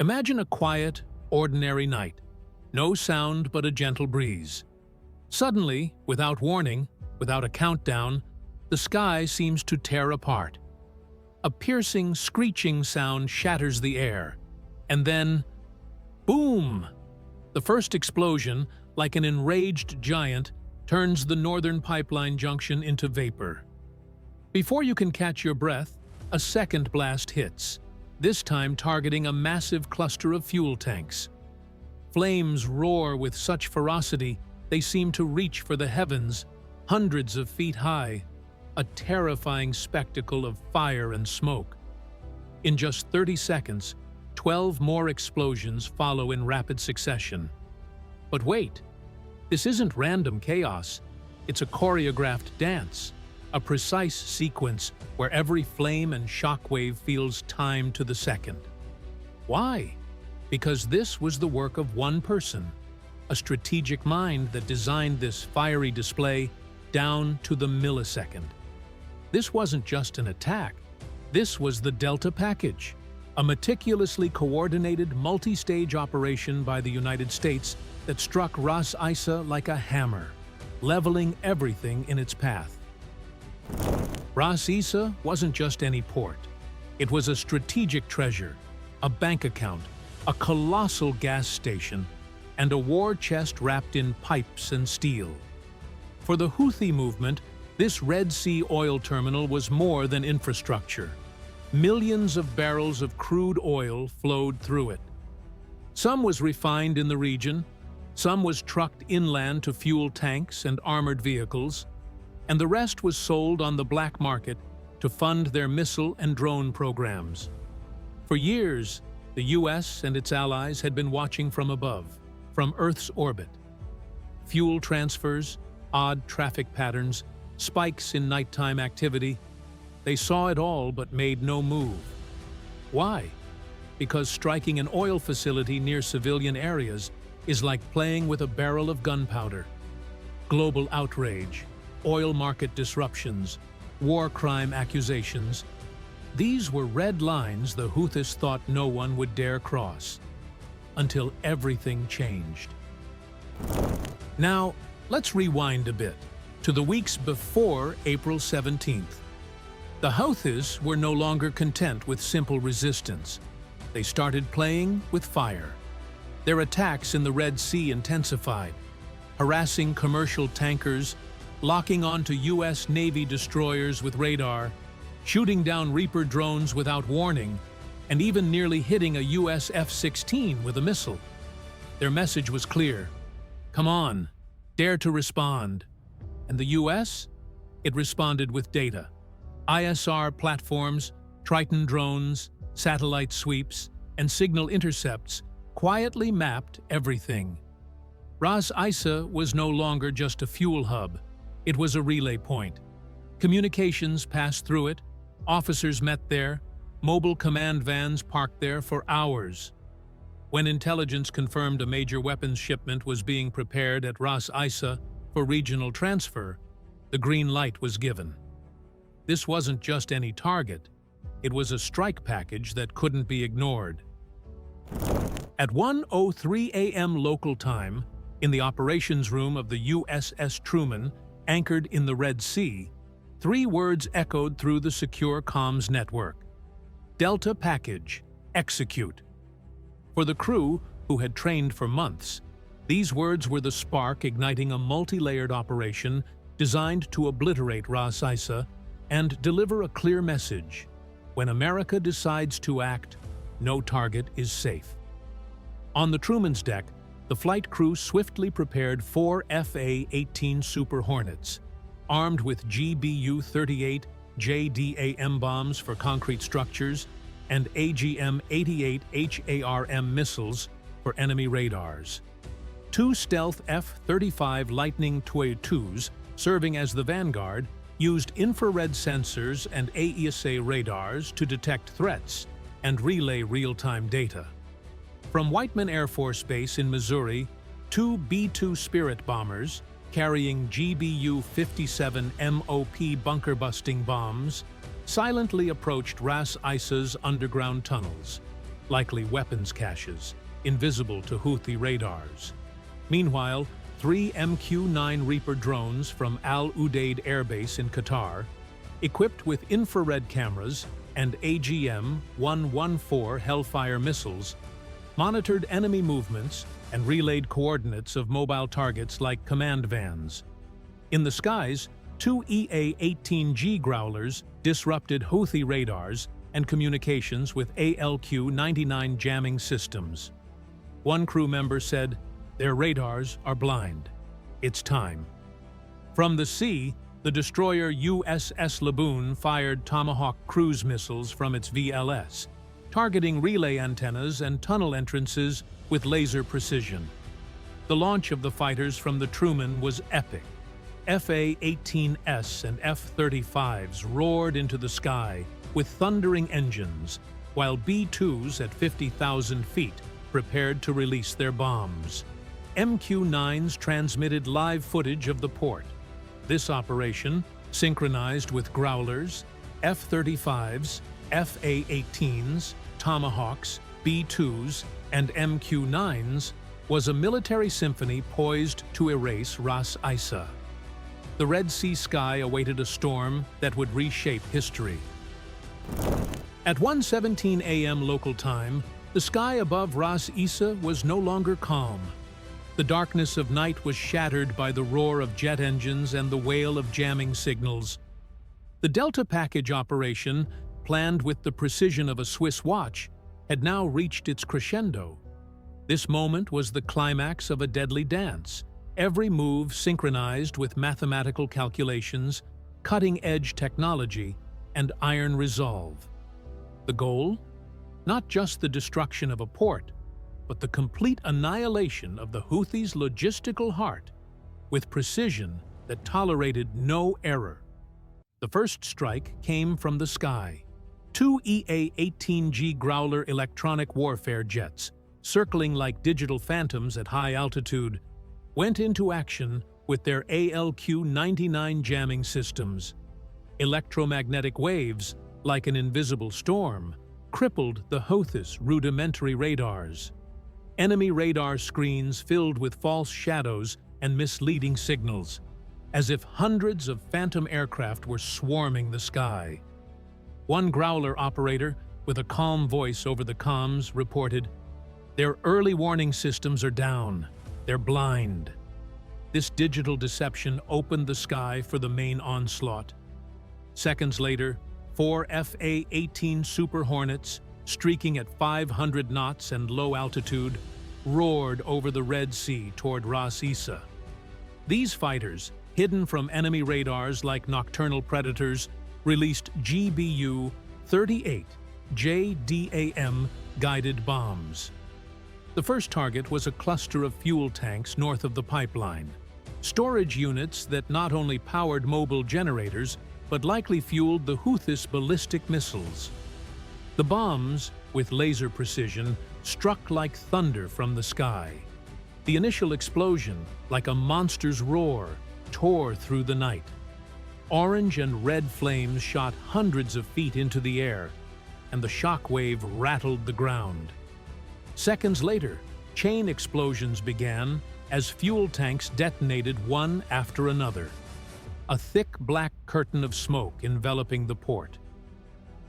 Imagine a quiet, ordinary night. No sound but a gentle breeze. Suddenly, without warning, without a countdown, the sky seems to tear apart. A piercing, screeching sound shatters the air. And then, boom! The first explosion, like an enraged giant, turns the northern pipeline junction into vapor. Before you can catch your breath, a second blast hits, this time targeting a massive cluster of fuel tanks. Flames roar with such ferocity they seem to reach for the heavens, hundreds of feet high, a terrifying spectacle of fire and smoke. In just 30 seconds, 12 more explosions follow in rapid succession. But wait, this isn't random chaos, it's a choreographed dance, a precise sequence where every flame and shockwave feels timed to the second. Why? Because this was the work of one person, a strategic mind that designed this fiery display down to the millisecond. This wasn't just an attack, this was the Delta Package, a meticulously coordinated multi-stage operation by the United States that struck Ras Issa like a hammer, leveling everything in its path. Ras Issa wasn't just any port. It was a strategic treasure, a bank account, a colossal gas station, and a war chest wrapped in pipes and steel. For the Houthi movement, this Red Sea oil terminal was more than infrastructure. Millions of barrels of crude oil flowed through it. Some was refined in the region, some was trucked inland to fuel tanks and armored vehicles, and the rest was sold on the black market to fund their missile and drone programs. For years, the US and its allies had been watching from above, from Earth's orbit. Fuel transfers, odd traffic patterns, spikes in nighttime activity. They saw it all but made no move. Why? Because striking an oil facility near civilian areas is like playing with a barrel of gunpowder. Global outrage, oil market disruptions, war crime accusations. These were red lines the Houthis thought no one would dare cross. Until everything changed. Now, let's rewind a bit to the weeks before April 17th. The Houthis were no longer content with simple resistance. They started playing with fire. Their attacks in the Red Sea intensified, harassing commercial tankers, locking onto US Navy destroyers with radar, shooting down Reaper drones without warning, and even nearly hitting a US F-16 with a missile. Their message was clear. Come on, dare to respond. And the US? It responded with data. ISR platforms, Triton drones, satellite sweeps, and signal intercepts quietly mapped everything. Ras Issa was no longer just a fuel hub. It was a relay point. Communications passed through it, officers met there, mobile command vans parked there for hours. When intelligence confirmed a major weapons shipment was being prepared at Ras Issa for regional transfer, the green light was given. This wasn't just any target, it was a strike package that couldn't be ignored. At 1:03 a.m. local time, in the operations room of the USS Truman, anchored in the Red Sea, 3 words echoed through the secure comms network. Delta Package, execute. For the crew, who had trained for months, these words were the spark igniting a multi-layered operation designed to obliterate Ras Issa and deliver a clear message. When America decides to act, no target is safe. On the Truman's deck, the flight crew swiftly prepared 4 FA-18 Super Hornets, armed with GBU-38 JDAM bombs for concrete structures and AGM-88 HARM missiles for enemy radars. 2 stealth F-35 Lightning II-2s, serving as the vanguard, used infrared sensors and AESA radars to detect threats and relay real-time data. From Whiteman Air Force Base in Missouri, 2 B-2 Spirit bombers, carrying GBU-57 MOP bunker-busting bombs, silently approached Ras Issa's underground tunnels. likely weapons caches, invisible to Houthi radars. Meanwhile, 3 MQ-9 Reaper drones from Al Udeid Air Base in Qatar, equipped with infrared cameras and AGM-114 Hellfire missiles, monitored enemy movements and relayed coordinates of mobile targets like command vans. In the skies, 2 EA-18G Growlers disrupted Houthi radars and communications with ALQ-99 jamming systems. One crew member said, "Their radars are blind. It's time." From the sea, the destroyer USS Laboon fired Tomahawk cruise missiles from its VLS, targeting relay antennas and tunnel entrances with laser precision. The launch of the fighters from the Truman was epic. FA-18S and F-35s roared into the sky with thundering engines, while B-2s at 50,000 feet prepared to release their bombs. MQ-9s transmitted live footage of the port. This operation, synchronized with Growlers, F-35s, FA-18s, Tomahawks, B-2s, and MQ-9s, was a military symphony poised to erase Ras Issa. The Red Sea sky awaited a storm that would reshape history. At 1:17 a.m. local time, the sky above Ras Issa was no longer calm. The darkness of night was shattered by the roar of jet engines and the wail of jamming signals. The Delta package operation, planned with the precision of a Swiss watch, had now reached its crescendo. This moment was the climax of a deadly dance, every move synchronized with mathematical calculations, cutting-edge technology, and iron resolve. The goal? Not just the destruction of a port, but the complete annihilation of the Houthis' logistical heart, with precision that tolerated no error. The first strike came from the sky. 2 EA-18G Growler electronic warfare jets, circling like digital phantoms at high altitude, went into action with their ALQ-99 jamming systems. Electromagnetic waves, like an invisible storm, crippled the Houthis' rudimentary radars. Enemy radar screens filled with false shadows and misleading signals, as if hundreds of phantom aircraft were swarming the sky. One Growler operator, with a calm voice over the comms, reported, "Their early warning systems are down. They're blind." This digital deception opened the sky for the main onslaught. Seconds later, 4 FA-18 Super Hornets, streaking at 500 knots and low altitude, roared over the Red Sea toward Ras Issa. These fighters, hidden from enemy radars like nocturnal predators, released GBU-38 JDAM guided bombs. The first target was a cluster of fuel tanks north of the pipeline, storage units that not only powered mobile generators, but likely fueled the Houthis' ballistic missiles. The bombs, with laser precision, struck like thunder from the sky. The initial explosion, like a monster's roar, tore through the night. Orange and red flames shot hundreds of feet into the air, and the shock wave rattled the ground. Seconds later, chain explosions began as fuel tanks detonated one after another, a thick black curtain of smoke enveloping the port.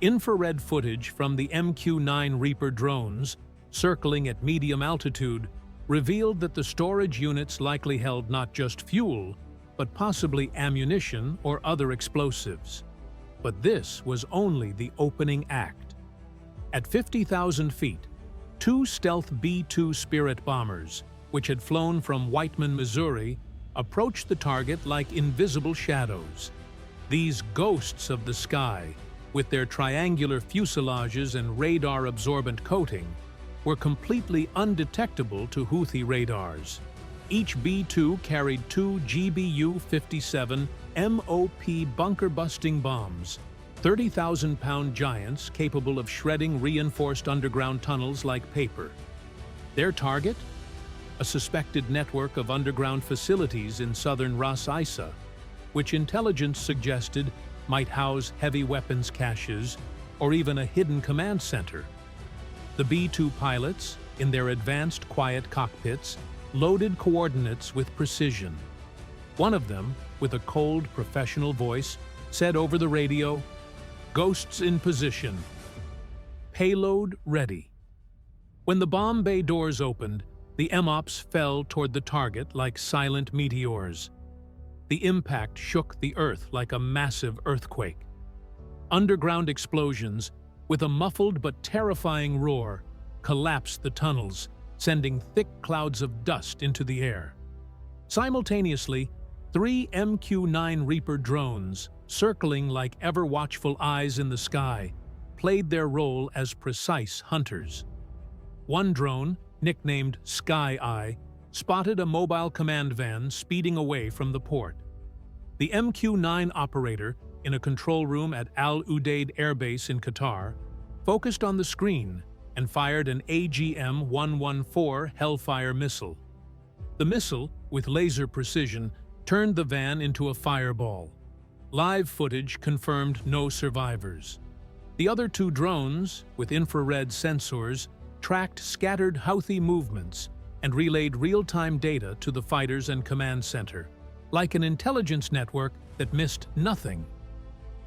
Infrared footage from the MQ-9 Reaper drones, circling at medium altitude, revealed that the storage units likely held not just fuel, but possibly ammunition or other explosives. But this was only the opening act. At 50,000 feet, 2 stealth B-2 Spirit bombers, which had flown from Whiteman, Missouri, approached the target like invisible shadows. These ghosts of the sky, with their triangular fuselages and radar-absorbent coating, were completely undetectable to Houthi radars. Each B-2 carried 2 GBU-57 MOP bunker-busting bombs, 30,000-pound giants capable of shredding reinforced underground tunnels like paper. Their target? A suspected network of underground facilities in southern Ras Issa, which intelligence suggested might house heavy weapons caches or even a hidden command center. The B-2 pilots, in their advanced quiet cockpits, loaded coordinates with precision. One of them, with a cold, professional voice, said over the radio, "Ghosts in position. Payload ready." When the bomb bay doors opened, the MOPs fell toward the target like silent meteors. The impact shook the Earth like a massive earthquake. Underground explosions, with a muffled but terrifying roar, collapsed the tunnels, sending thick clouds of dust into the air. Simultaneously, 3 MQ-9 Reaper drones, circling like ever-watchful eyes in the sky, played their role as precise hunters. One drone, nicknamed Sky Eye, spotted a mobile command van speeding away from the port. The MQ-9 operator, in a control room at Al Udeid Air Base in Qatar, focused on the screen and fired an AGM-114 Hellfire missile. The missile, with laser precision, turned the van into a fireball. Live footage confirmed no survivors. The other 2 drones, with infrared sensors, tracked scattered Houthi movements and relayed real-time data to the fighters and command center, like an intelligence network that missed nothing.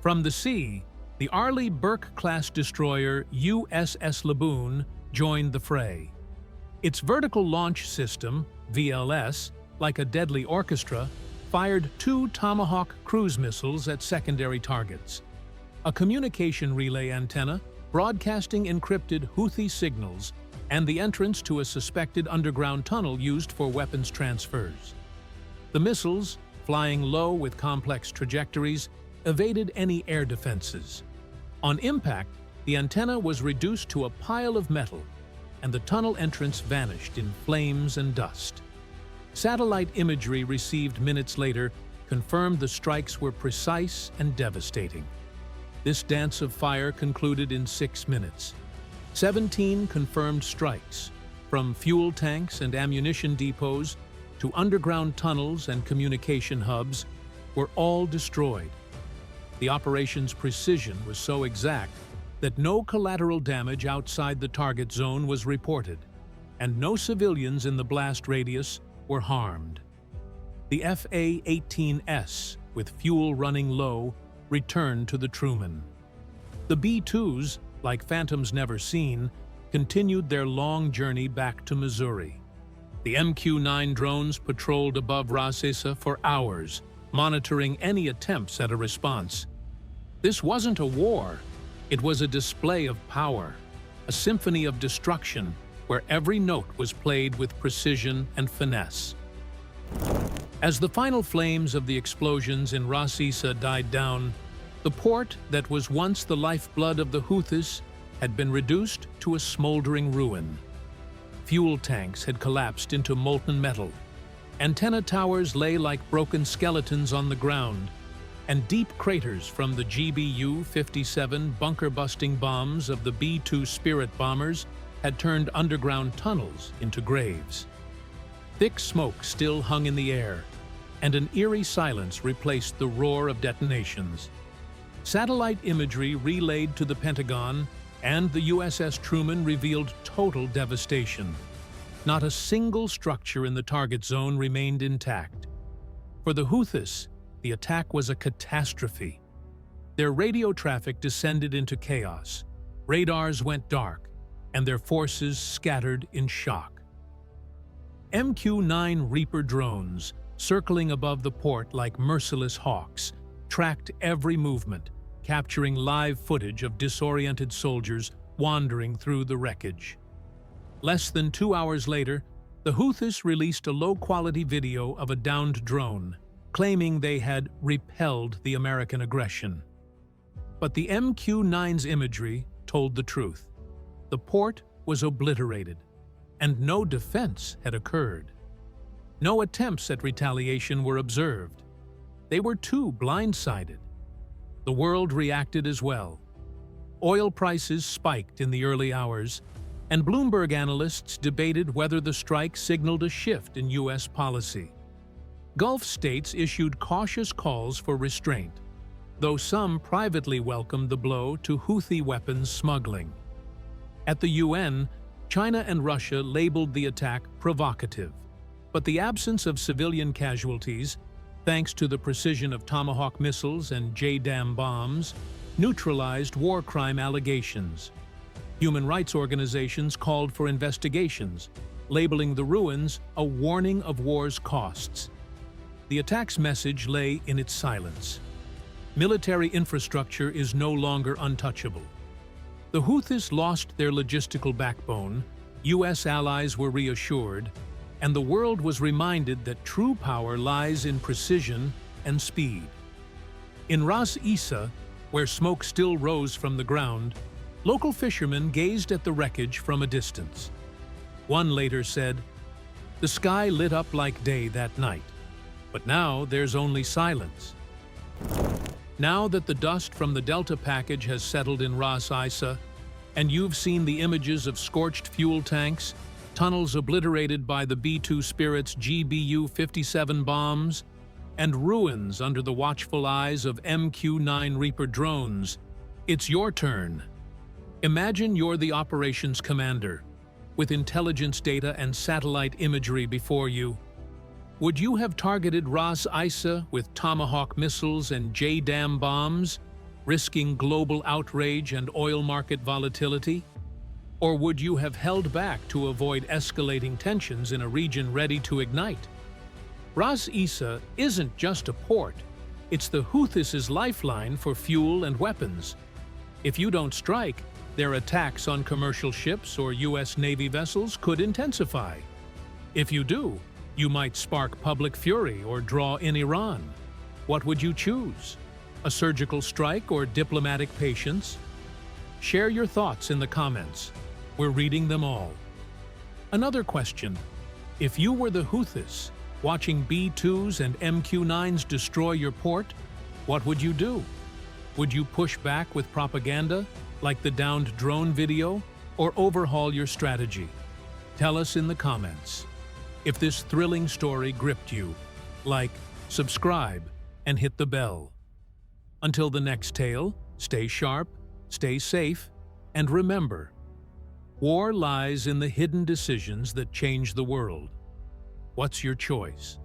From the sea, the Arleigh Burke-class destroyer USS Laboon joined the fray. Its vertical launch system, VLS, like a deadly orchestra, fired 2 Tomahawk cruise missiles at secondary targets. A communication relay antenna broadcasting encrypted Houthi signals and the entrance to a suspected underground tunnel used for weapons transfers. The missiles, flying low with complex trajectories, evaded any air defenses. On impact, the antenna was reduced to a pile of metal, and the tunnel entrance vanished in flames and dust. Satellite imagery received minutes later confirmed the strikes were precise and devastating. This dance of fire concluded in 6 minutes. 17 confirmed strikes, from fuel tanks and ammunition depots to underground tunnels and communication hubs, were all destroyed. The operation's precision was so exact that no collateral damage outside the target zone was reported, and no civilians in the blast radius were harmed. The FA-18S, with fuel running low, returned to the Truman. The B-2s, like phantoms never seen, continued their long journey back to Missouri. The MQ-9 drones patrolled above Ras Issa for hours, monitoring any attempts at a response. This wasn't a war. It was a display of power, a symphony of destruction where every note was played with precision and finesse. As the final flames of the explosions in Ras Issa died down, the port that was once the lifeblood of the Houthis had been reduced to a smoldering ruin. Fuel tanks had collapsed into molten metal. Antenna towers lay like broken skeletons on the ground, and deep craters from the GBU-57 bunker-busting bombs of the B-2 Spirit bombers had turned underground tunnels into graves. Thick smoke still hung in the air, and an eerie silence replaced the roar of detonations. Satellite imagery relayed to the Pentagon and the USS Truman revealed total devastation. Not a single structure in the target zone remained intact. For the Houthis, the attack was a catastrophe. Their radio traffic descended into chaos, radars went dark, and their forces scattered in shock. MQ-9 Reaper drones, circling above the port like merciless hawks, tracked every movement, capturing live footage of disoriented soldiers wandering through the wreckage. Less than 2 hours later, the Houthis released a low-quality video of a downed drone, claiming they had repelled the American aggression. But the MQ-9's imagery told the truth. The port was obliterated, and no defense had occurred. No attempts at retaliation were observed. They were too blindsided. The world reacted as well. Oil prices spiked in the early hours, and Bloomberg analysts debated whether the strike signaled a shift in U.S. policy. Gulf states issued cautious calls for restraint, though some privately welcomed the blow to Houthi weapons smuggling. At the UN, China and Russia labeled the attack provocative. But the absence of civilian casualties, thanks to the precision of Tomahawk missiles and JDAM bombs, neutralized war crime allegations. Human rights organizations called for investigations, labeling the ruins a warning of war's costs. The attack's message lay in its silence. Military infrastructure is no longer untouchable. The Houthis lost their logistical backbone, U.S. allies were reassured, and the world was reminded that true power lies in precision and speed. In Ras Issa, where smoke still rose from the ground, local fishermen gazed at the wreckage from a distance. One later said, "The sky lit up like day that night, but now there's only silence." Now that the dust from the Delta package has settled in Ras Issa, and you've seen the images of scorched fuel tanks, tunnels obliterated by the B-2 Spirit's GBU-57 bombs, and ruins under the watchful eyes of MQ-9 Reaper drones, it's your turn. Imagine you're the operations commander, with intelligence data and satellite imagery before you. Would you have targeted Ras Issa with Tomahawk missiles and JDAM bombs, risking global outrage and oil market volatility? Or would you have held back to avoid escalating tensions in a region ready to ignite? Ras Issa isn't just a port, it's the Houthis' lifeline for fuel and weapons. If you don't strike, their attacks on commercial ships or U.S. Navy vessels could intensify. If you do, you might spark public fury or draw in Iran. What would you choose? A surgical strike or diplomatic patience? Share your thoughts in the comments. We're reading them all. Another question: if you were the Houthis, watching B-2s and MQ-9s destroy your port, what would you do? Would you push back with propaganda, like the downed drone video, or overhaul your strategy? Tell us in the comments. If this thrilling story gripped you, like, subscribe, and hit the bell. Until the next tale, stay sharp, stay safe, and remember, war lies in the hidden decisions that change the world. What's your choice?